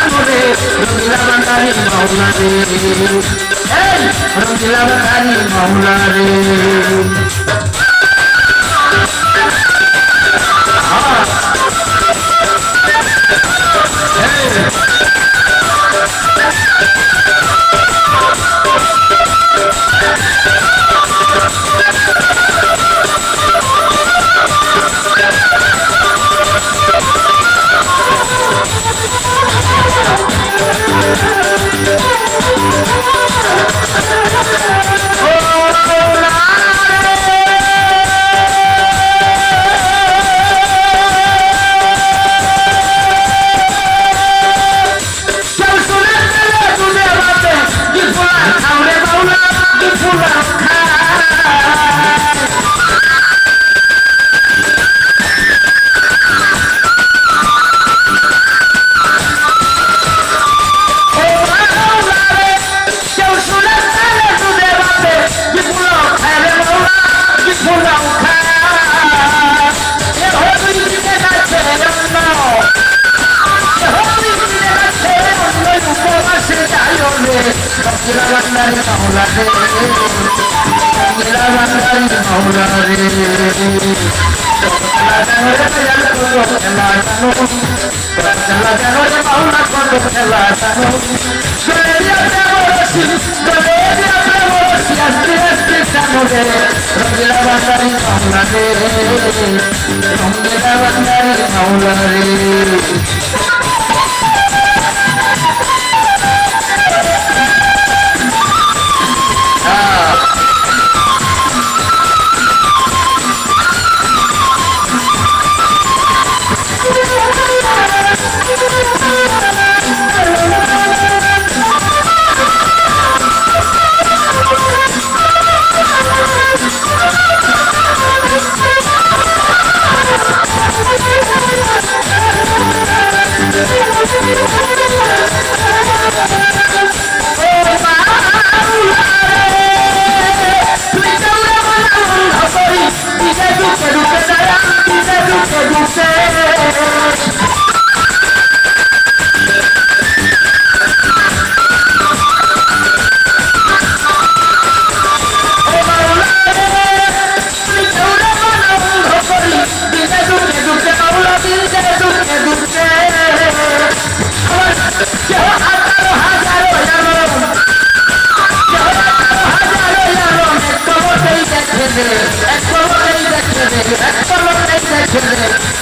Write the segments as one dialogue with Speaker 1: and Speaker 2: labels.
Speaker 1: জানো রে রঙিলা বাঙালি মাওলা রে এই রঙিলা বাঙালি মাওলা রে রঙিলা বাঙালি মাওলা রে রঙিলা বাঙালি মাওলা রে খেলা জানো রে মাওলা কত খেলা জানো আস্তে আস্তে জানো রে রঙিলা বাঙালি মাওলা রে রঙিলা বাঙালি মাওলা রে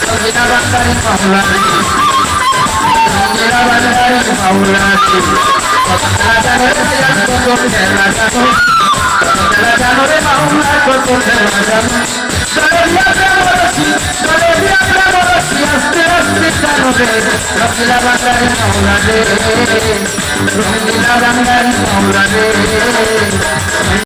Speaker 1: রঙিলা বাঙালি মাওলা রে রঙিলা বাঙালি মাওলা রে খেলা জানো রে কত খেলা জানো খেলা জানো রে মাওলা কত খেলা জানো আস্তে আস্তে জানো রে রঙিলা বাঙালি মাওলা রে রঙিলা বাঙালি মাওলা রে